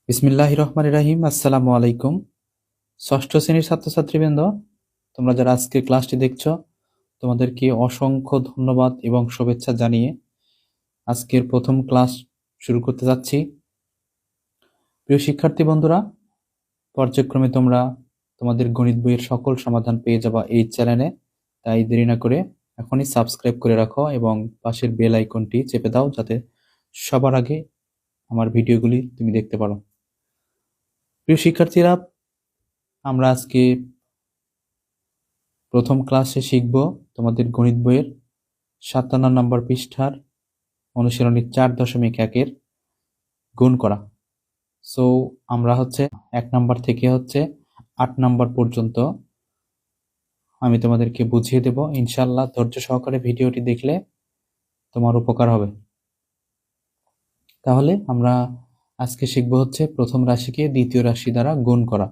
বিসমিল্লাহির রহমানির রহিম। আসসালামু আলাইকুম। ষষ্ঠ শ্রেণীর ছাত্রছাত্রীবৃন্দ, তোমরা যারা আজকে ক্লাসটি দেখছো, তোমাদেরকে অসংখ্য ধন্যবাদ এবং শুভেচ্ছা জানিয়ে আজকের প্রথম ক্লাস শুরু করতে যাচ্ছি। প্রিয় শিক্ষার্থী বন্ধুরা, পর্যায়ক্রমে তোমরা তোমাদের গণিত বইয়ের সকল সমাধান পেয়ে যাবা এই চ্যানেলে। তাই দেরি না করে এখনই সাবস্ক্রাইব করে রাখো এবং পাশের বেল আইকনটি চেপে দাও, যাতে সবার আগে আমার ভিডিওগুলি তুমি দেখতে পারো। প্রিয় শিক্ষার্থীরা, আমরা আজকে প্রথম ক্লাসে শিখব তোমাদের গণিত বইয়ের ৫৭ নম্বর পৃষ্ঠার অনুশীলনী ৪.১-এর গুণ করা। সো আমরা ১ নাম্বার থেকে ৮ নাম্বার পর্যন্ত আমি তোমাদেরকে বুঝিয়ে দেব। ইনশাআল্লাহ ধৈর্য সহকারে ভিডিওটি দেখলে তোমার উপকার হবে। তাহলে আমরা আজকে শিখব প্রথম রাশিকে দ্বিতীয় রাশি দ্বারা গুণ করা।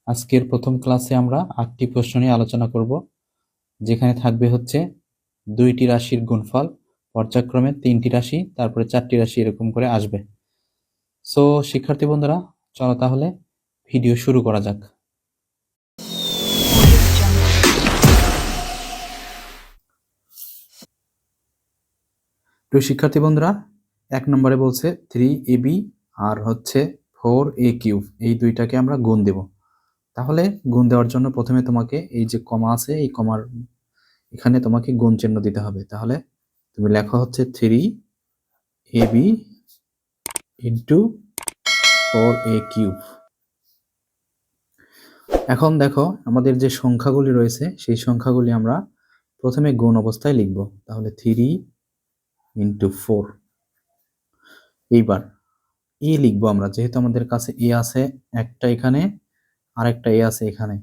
আজকের প্রথম ক্লাসে আমরা ৮টি প্রশ্ন নিয়ে আলোচনা করব, যেখানে থাকবে ২টি রাশির গুণফল, পর্যায়ক্রমে ৩টি রাশি, তারপরে ৪টি রাশি, এরকম করে আসবে। সো শিক্ষার্থী বন্ধুরা, চলো তাহলে ভিডিও শুরু করা যাক। প্রিয় শিক্ষার্থী বন্ধুরা, ১ নম্বরে বলছে 3ab আর 4a³ এই দুইটাকে আমরা গুণ দেব। তাহলে গুণ দেওয়ার জন্য প্রথমে তোমাকে এই যে কমা আছে, এই কমার এখানে তোমাকে গুণ চিহ্ন দিতে হবে। তাহলে তুমি লেখো 3ab ইন্টু 4a³। এখন দেখো, আমাদের যে সংখ্যাগুলি রয়েছে সেই সংখ্যাগুলি আমরা প্রথমে গুণ অবস্থায় লিখব। তাহলে 3 ইন্টু 4। এইবার এ লিখবো আমরা, যেহেতু আমাদের কাছে এ আছে একটা এখানে আর একটা এ আছে এখানে।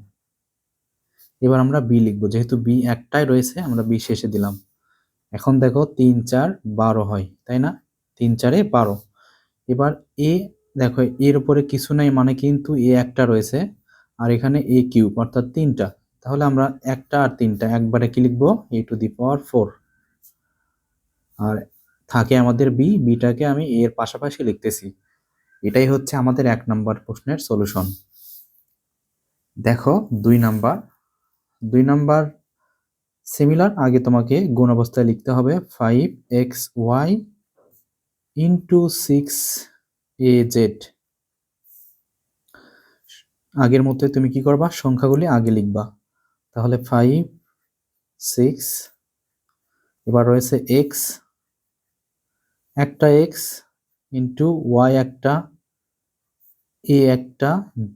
এবার আমরা বি লিখবো, যেহেতু বি একটাই রয়েছে আমরা বি শেষে দিলাম। এখন দেখো 3 4 12 হয়, তাই না? 3 4 12। এবার এ দেখো, এর উপরে কিছু নাই, মানে কিন্তু এ একটা রয়েছে আর এখানে a³ অর্থাৎ 3টা। তাহলে আমরা একটা আর 3টা একবারে কি লিখবো? a⁴। আর থাকে আমাদের বি, বিটাকে আমি এর পাশাপাশি লিখতেছি। এটাই আমাদের 1 নম্বর প্রশ্নের সলিউশন। দেখো 2 নাম্বার সিমিলার। আগে তোমাকে গুণ অবস্থায় লিখতে হবে 5xy ইন্টু 6az। আগের মতোই তুমি কি করবা? সংখ্যাগুলি আগে লিখবা। তাহলে 5 6, এবার রয়েছে x, একটা x ইন্টু y একটা, a একটা,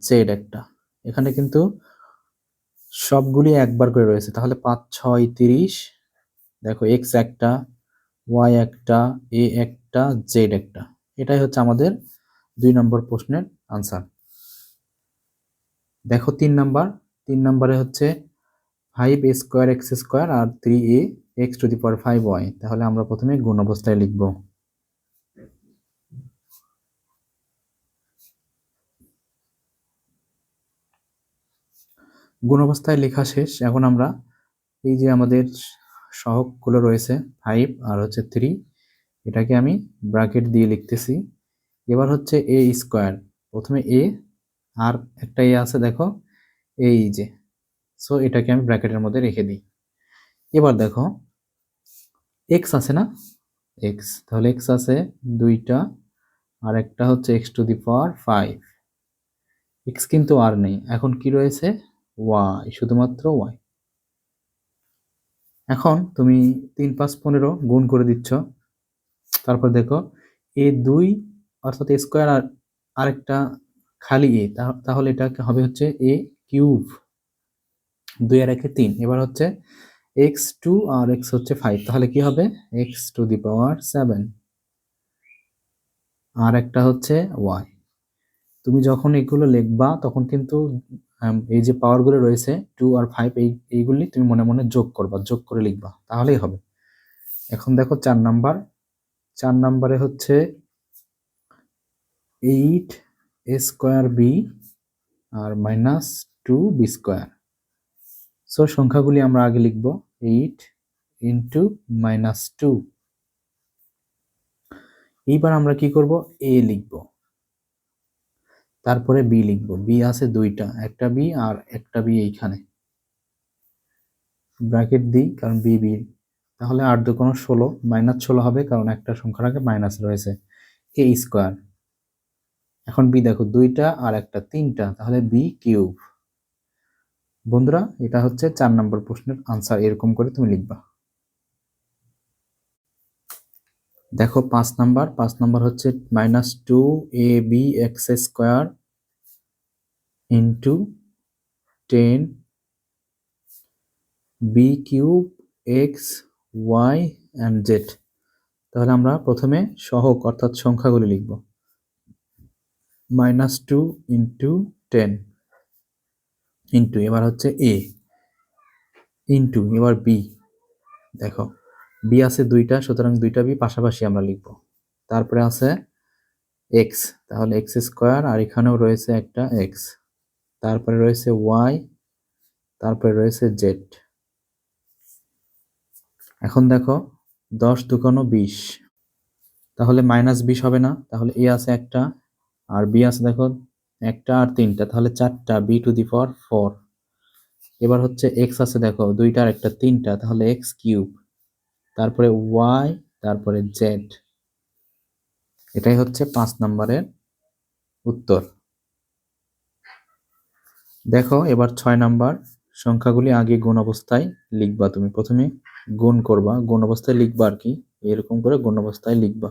z একটা। এখানে কিন্তু সবগুলি একবার করে রয়েছে। তাহলে 5 6 30। দেখো x একটা, y একটা, a একটা, z একটা। এটাই আমাদের 2 নম্বর প্রশ্নের আনসার। দেখো 3 নাম্বারে 5a² x² আর 3a x⁵y। তাহলে আমরা প্রথমে গুণ অবস্থায় লিখব। গুণ অবস্থায় লেখা শেষ। এখন আমরা এই যে আমাদের সহগগুলো রয়েছে 5 আর 3, এটাকে আমি ব্র্যাকেট দিয়ে লিখতেছি। এবার a², প্রথমে a আর একটা এ আছে, দেখো এই যে। সো এটাকে আমি ব্র্যাকেটের মধ্যে রেখে দিই। এবার দেখো x আছে না, x, তাহলে x আছে 2টা আর একটা x⁵, x কিন্তু আর নেই। এখন কি রয়েছে? y, শুধুমাত্র y। এখন তুমি 3 5 15 গুণ করে দিচ্ছ। তারপর দেখো a2 অর্থাৎ a² আর আরেকটা খালি a, তাহলে এটা হবে a³। 2 আর 1 3। এবার x2 আর x 5, তাহলে কি হবে? x⁵ আর একটা y। তুমি যখন এগুলো লিখবা তখন কিন্তু এই যে পাওয়ারগুলো রয়েছে 2 আর 5, এইগুলি তুমি মনে মনে যোগ করবা, যোগ করে লিখবা, তাহলেই হবে। এখন দেখো 4 নাম্বারে 8a² আর -2b²। সো সংখ্যাগুলি আমরা আগে লিখব 8 ইন্টু -2। এইবার আমরা কি করব? a লিখব। তারপরে বি লিখবো। বি আছে দুইটা, একটা বি আর একটা বি এইখানে, ব্র্যাকেট দিই কারণ বি বি। তাহলে 8 2 16, -16 হবে কারণ একটা সংখ্যার আগে মাইনাস রয়েছে। এ স্কোয়ার। এখন বি দেখো দুইটা আর একটা তিনটা, তাহলে বি কিউব। বন্ধুরা এটা হচ্ছে 4 নম্বর প্রশ্নের আনসার, এরকম করে তুমি লিখবা। দেখো 5 নাম্বার হচ্ছে -2ab(x square into 10 b cube x y and z। তাহলে আমরা প্রথমে সহগ অর্থাৎ সংখ্যাগুলি লিখব। -2 ইন্টু 10 ইন্টু, এবার হচ্ছে a ইন্টু, এবার b। দেখো বি আছে দুইটা, সুতরাং দুইটা বি পাশাপাশি আমরা লিখব। তারপরে আছে এক্স, তাহলে এক্স স্কোয়ার, আর এখানেও রয়েছে একটা এক্স। তারপরে রয়েছে ওয়াই, তারপরে রয়েছে জেড। এখন দেখো 10 2 20, তাহলে -20 হবে না, তাহলে এ আছে একটা আর বি আছে দেখো একটা আর তিনটা, তাহলে 4টা b⁴। এবার হচ্ছে এক্স আছে দেখো দুইটা আর একটা তিনটা, তাহলে এক্স কিউব। তারপরে ওয়াই, তারপরে জেড। এটাই হচ্ছে 5 নম্বরের উত্তর। দেখো এবার 6 নাম্বার, সংখ্যাগুলি আগে গুণ অবস্থায় লিখবা। তুমি প্রথমে গুণ করবা, গুণ অবস্থায় লিখবা আর কি, এরকম করে গুণ অবস্থায় লিখবা,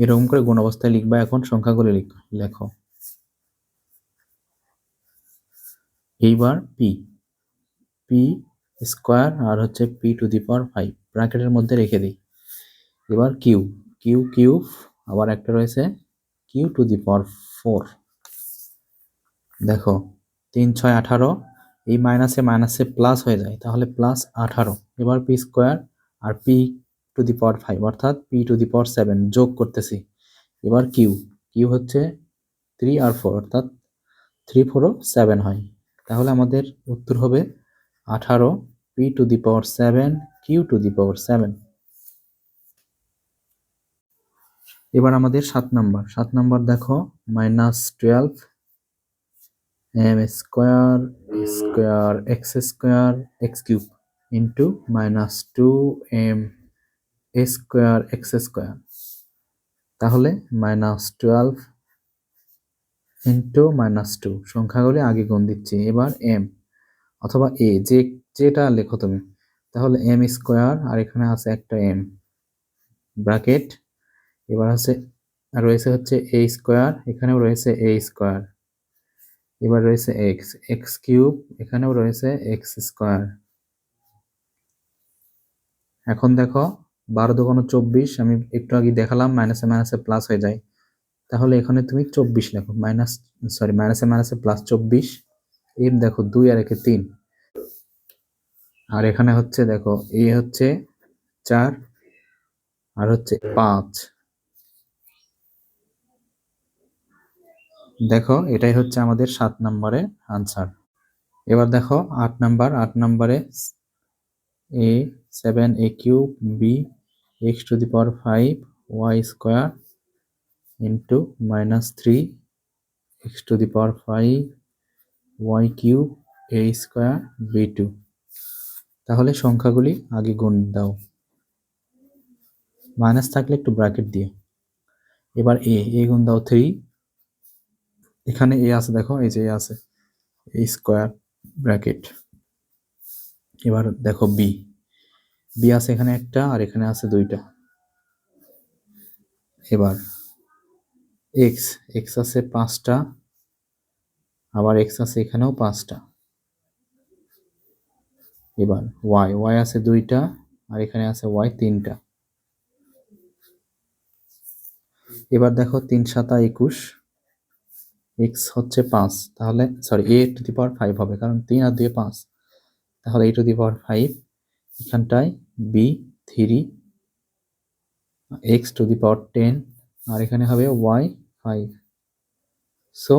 এরকম করে গুণ অবস্থায় লিখবা। এখন সংখ্যাগুলি লেখো। এইবার পি, পি স্কোয়ার আর হচ্ছে p⁵, ব্র্যাকেটের মধ্যে রেখে দিই। এবার কিউ, কিউ কিউব, আবার একটা রয়েছে q⁴। দেখো 3 6 18, এই মাইনাসে মাইনাসে প্লাস হয়ে যায়, তাহলে +18। এবার পি স্কোয়ার আর p⁵, অর্থাৎ p⁴ যোগ করতেছি। এবার কিউ, কিউ হচ্ছে 3 আর 4, অর্থাৎ 3 4 7 হয়। তাহলে আমাদের উত্তর হবে 18 p⁵, q⁵। এবার আমাদের 7 নাম্বার দেখো -12 m square square x square x cube into -2m square x square. তাহলে -12 ইন্টু -2, সংখ্যাগুলি আগে গুণ দিচ্ছি। এবার m অথবা a, যেটা লেখো তুমি। তাহলে m স্কোয়ার আর এখানে আছে একটা m, ব্র্যাকেট। এবার রয়েছে হচ্ছে a স্কোয়ার, এখানেও রয়েছে a স্কোয়ার। এবার রয়েছে এক্স, এক্স কিউব, এখানেও রয়েছে এক্স স্কোয়ার। এখন দেখো 12 2 24, আমি একটু আগে দেখালাম মাইনাসে মাইনাসে প্লাস হয়ে যায়, তাহলে এখানে তুমি 24 লেখো। মাইনাসে মাইনাসে +24। এর দেখো 2 আর 1 3, আর এখানে হচ্ছে দেখো এ হচ্ছে 4 আর হচ্ছে 5। দেখো এটাই হচ্ছে আমাদের 7 নম্বরের আনসার। এবার দেখো 8 নম্বরে a 7a cube b x⁵ y square into -3 x⁵ y cube a square b2। তাহলে সংখ্যাগুলি আগে গুণ দাও, মাইনাস থাকলে একটু ব্র্যাকেট দিও। এবার এ গুণ দাও 3, এখানে এ আছে দেখো, এই যে এ আছে, a স্কোয়ার ব্র্যাকেট। এবার দেখো বি, বি আছে এখানে একটা আর এখানে আছে দুইটা। এবার এক্স, এক্স আছে 5টা, আবার এক্স আছে এখানেও 5টা। এবার ওয়াই, ওয়াই আছে 2টা আর এখানে আছে ওয়াই 3টা। এবার দেখো 3 7 21, এক্স হচ্ছে 5, তাহলে সরি a⁵ হবে, কারণ 3 আর 2 5, তাহলে a⁵ এখানটায় b3 x⁻10 আর এখানে হবে y5। সো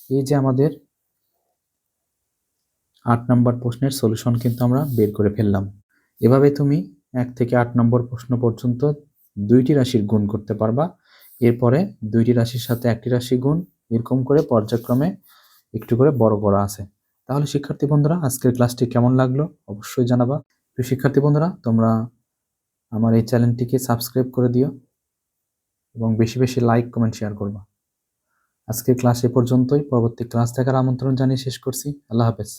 এই যে আমাদের 8 নম্বর প্রশ্নের সলিউশন কিন্তু আমরা বের করে ফেললাম। এভাবে তুমি 1 থেকে 8 নম্বর প্রশ্ন পর্যন্ত 2টি রাশির গুণ করতে পারবা এরপরে দুইটি রাশির সাথে একটি রাশি গুণ, এরকম করে পর্যায়ক্রমে একটু করে বড় করা আছে। তাহলে শিক্ষার্থী বন্ধুরা, আজকের ক্লাসটি কেমন লাগলো অবশ্যই জানাবা। তো শিক্ষার্থী বন্ধুরা, তোমরা আমার এই চ্যানেলটিকে সাবস্ক্রাইব করে দিও এবং বেশি বেশি লাইক, কমেন্ট, শেয়ার করবা। আজকের ক্লাস এ পর্যন্তই। পরবর্তী ক্লাস দেখার আমন্ত্রণ জানিয়ে শেষ করছি। আল্লাহ হাফেজ।